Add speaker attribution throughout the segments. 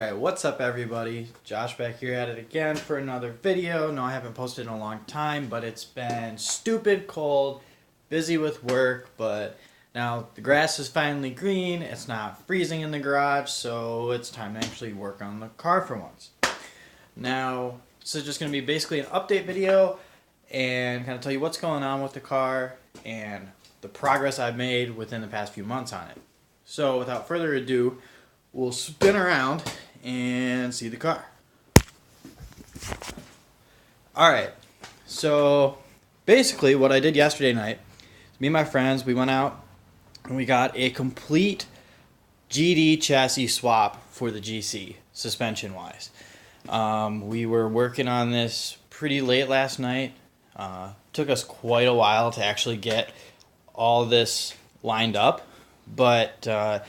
Speaker 1: Alright, what's up everybody? Josh back here at it again for another video. No, I haven't posted in a long time, but it's been stupid cold, busy with work, but now the grass is finally green, it's not freezing in the garage, so it's time to actually work on the car for once. Now, this is just going to be basically an update video and kind of tell you what's going on with the car and the progress I've made within the past few months on it. So without further ado, we'll spin around and see the car. Alright, so basically what I did yesterday night, me and my friends, we went out and we got a complete GD chassis swap for the GC, suspension wise. We were working on this pretty late last night. Took us quite a while to actually get all this lined up, but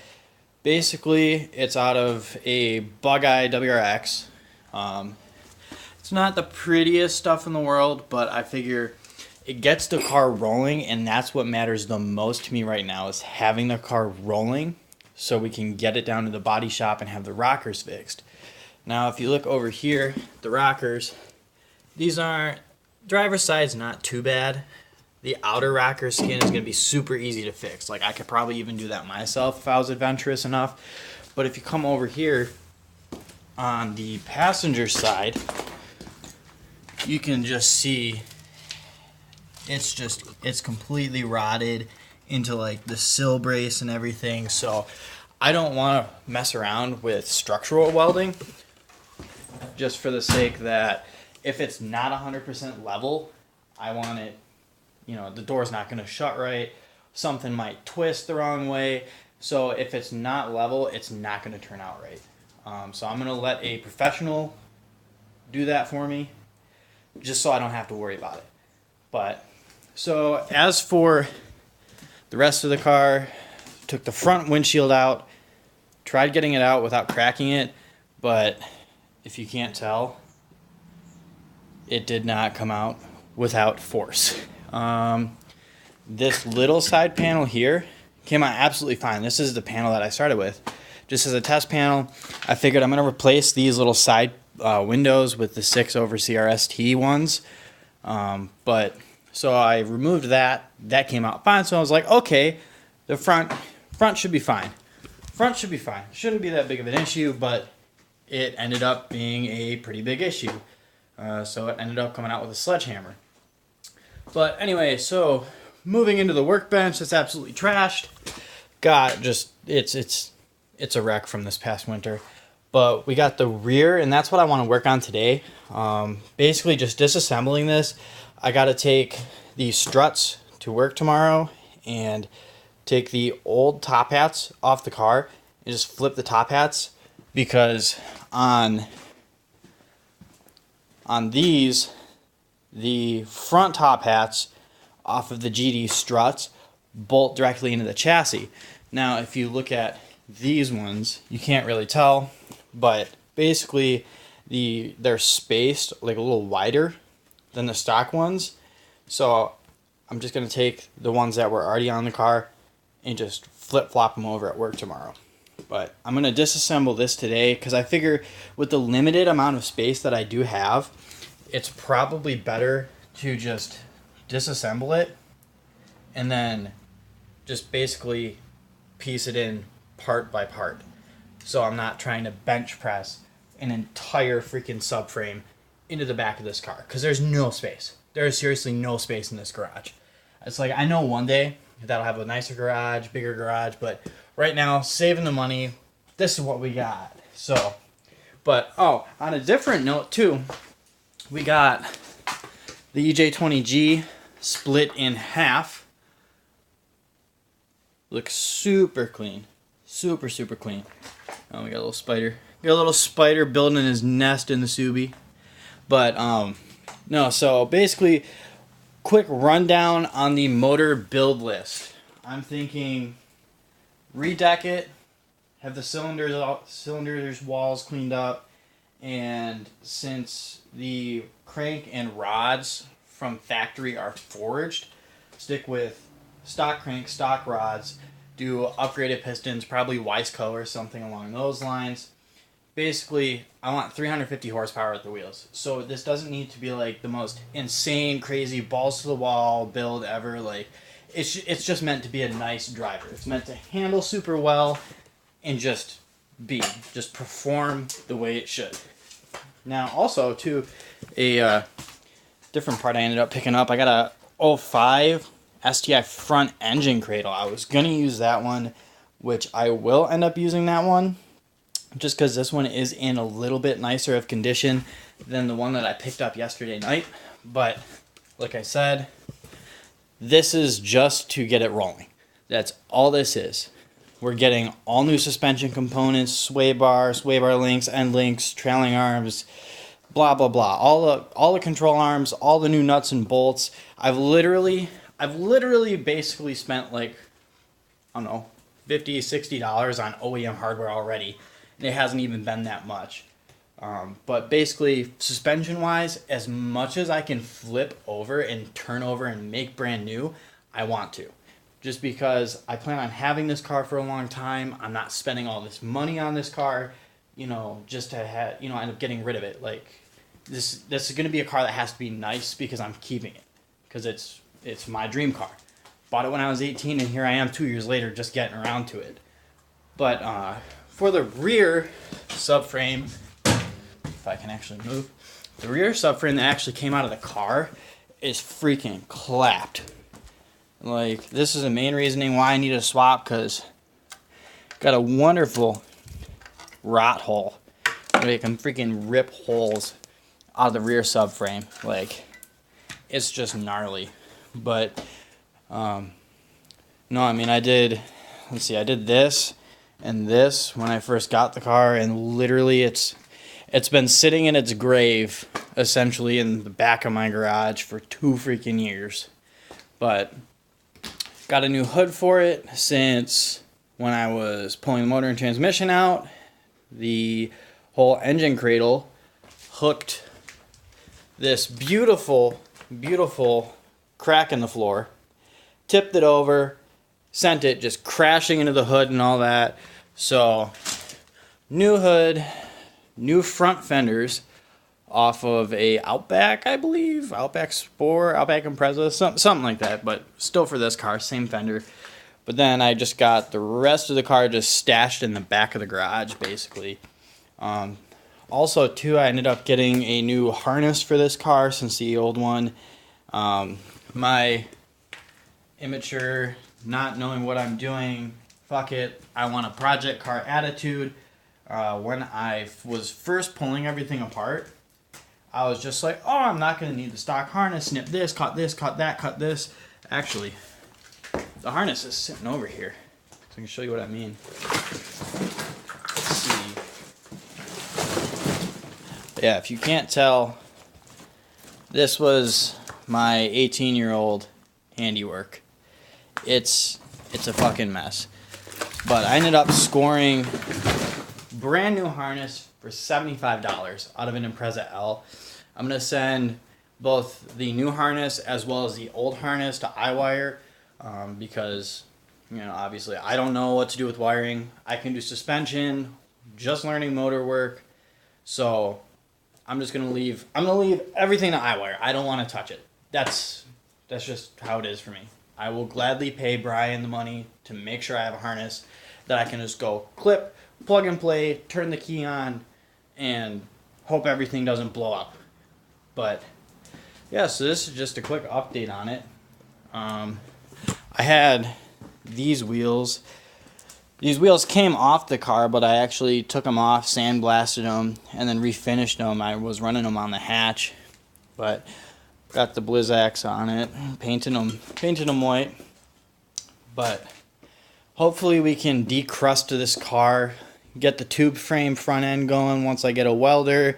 Speaker 1: basically, it's out of a Bug-Eye WRX. It's not the prettiest stuff in the world, but I figure it gets the car rolling, and that's what matters the most to me right now, is having the car rolling so we can get it down to the body shop and have the rockers fixed. Now, if you look over here, the rockers, these aren't, driver's side's not too bad. The outer rocker skin is going to be super easy to fix. Like, I could probably even do that myself if I was adventurous enough. But if you come over here on the passenger side, you can just see it's completely rotted into like the sill brace and everything. So I don't want to mess around with structural welding, just for the sake that if it's not 100% level, I want it, you know, the door's not going to shut right. Something might twist the wrong way. So if it's not level, it's not going to turn out right. So I'm going to let a professional do that for me, just so I don't have to worry about it. But so as for the rest of the car, took the front windshield out, tried getting it out without cracking it, but if you can't tell, it did not come out without force. This little side panel here came out absolutely fine. This is the panel that I started with. Just as a test panel, I figured I'm going to replace these little side windows with the 6/over CRST ones. But so I removed that. That came out fine. So I was like, okay, the front should be fine. Front should be fine. Shouldn't be that big of an issue, but it ended up being a pretty big issue. So it ended up coming out with a sledgehammer. But anyway, so moving into the workbench, it's absolutely trashed. It's a wreck from this past winter. But we got the rear, and that's what I want to work on today. Basically just disassembling this. I got to take these struts to work tomorrow and take the old top hats off the car and just flip the top hats, because on these, the front top hats off of the GD struts bolt directly into the chassis. Now, if you look at these ones, you can't really tell, but basically they're spaced like a little wider than the stock ones. So I'm just going to take the ones that were already on the car and just flip-flop them over at work tomorrow. But I'm going to disassemble this today, because I figure with the limited amount of space that I do have, it's probably better to just disassemble it and then just basically piece it in part by part. So I'm not trying to bench press an entire freaking subframe into the back of this car, because there's no space. There is seriously no space in this garage. It's like, I know one day that'll have a nicer garage, bigger garage, but right now, saving the money, this is what we got. So, but, oh, on a different note too, we got the EJ20G split in half. Looks super clean. Super clean. Oh, we got a little spider. Got a little spider building his nest in the Subi. But, no, so basically, quick rundown on the motor build list. I'm thinking redeck it, have the cylinders walls cleaned up, and since the crank and rods from factory are forged, stick with stock crank, stock rods, do upgraded pistons, probably Weisco or something along those lines, basically I want 350 horsepower at the wheels. So this doesn't need to be like the most insane, crazy, balls to the wall build ever. Like it's just meant to be a nice driver. It's meant to handle super well and just perform the way it should. Now also too, a different part I ended up picking up. I got a '05 STI front engine cradle. I was gonna use that one, which I will end up using that one, just because this one is in a little bit nicer of condition than the one that I picked up yesterday night. But like I said, this is just to get it rolling. That's all this is. We're getting all new suspension components, sway bar links, end links, trailing arms, blah blah blah. All the control arms, all the new nuts and bolts. I've literally basically spent like, I don't know, $50, $60 on OEM hardware already, and it hasn't even been that much. But basically, suspension wise, as much as I can flip over and turn over and make brand new, I want to. Just because I plan on having this car for a long time. I'm not spending all this money on this car, just to have, end up getting rid of it. Like, this is going to be a car that has to be nice because I'm keeping it. Because it's my dream car. Bought it when I was 18, and here I am 2 years later just getting around to it. But for the rear subframe, if I can actually move, the rear subframe that actually came out of the car is freaking clapped. Like, this is the main reasoning why I need a swap, because got a wonderful rot hole. Where you can freaking rip holes out of the rear subframe. Like, it's just gnarly. But no, I mean, I did this and this when I first got the car, and literally it's been sitting in its grave essentially in the back of my garage for 2 freaking years. But got a new hood for it since when I was pulling the motor and transmission out. The whole engine cradle hooked this beautiful crack in the floor, tipped it over, sent it just crashing into the hood and all that. So new hood, new front fenders off of a Outback, I believe, Outback Sport, Outback Impreza, something like that, but still for this car, same fender. But then I just got the rest of the car just stashed in the back of the garage, basically. Also, too, I ended up getting a new harness for this car since the old one. My immature, not knowing what I'm doing, fuck it, I want a project car attitude. When I was first pulling everything apart, I was just like, oh, I'm not going to need the stock harness, snip this, cut that, cut this. Actually, the harness is sitting over here, so I can show you what I mean. Let's see. Yeah, if you can't tell, this was my 18-year-old handiwork. It's a fucking mess. But I ended up scoring brand new harness for $75 out of an Impreza L. I'm going to send both the new harness as well as the old harness to iWire because, obviously I don't know what to do with wiring. I can do suspension, just learning motor work. So I'm just going to leave everything to iWire. I don't want to touch it. That's just how it is for me. I will gladly pay Brian the money to make sure I have a harness that I can just go clip, plug and play, turn the key on, and hope everything doesn't blow up. But yeah, so this is just a quick update on it. I had these wheels. These wheels came off the car, but I actually took them off, sandblasted them, and then refinished them. I was running them on the hatch, but got the Blizzaks on it, painted them white. But hopefully we can decrust this car, get the tube frame front end going once I get a welder,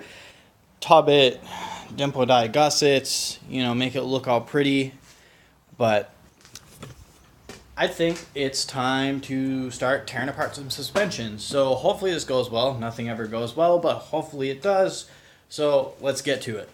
Speaker 1: tub it, dimple dye gussets, make it look all pretty. But I think it's time to start tearing apart some suspension. So hopefully this goes well. Nothing ever goes well, but hopefully it does. So let's get to it.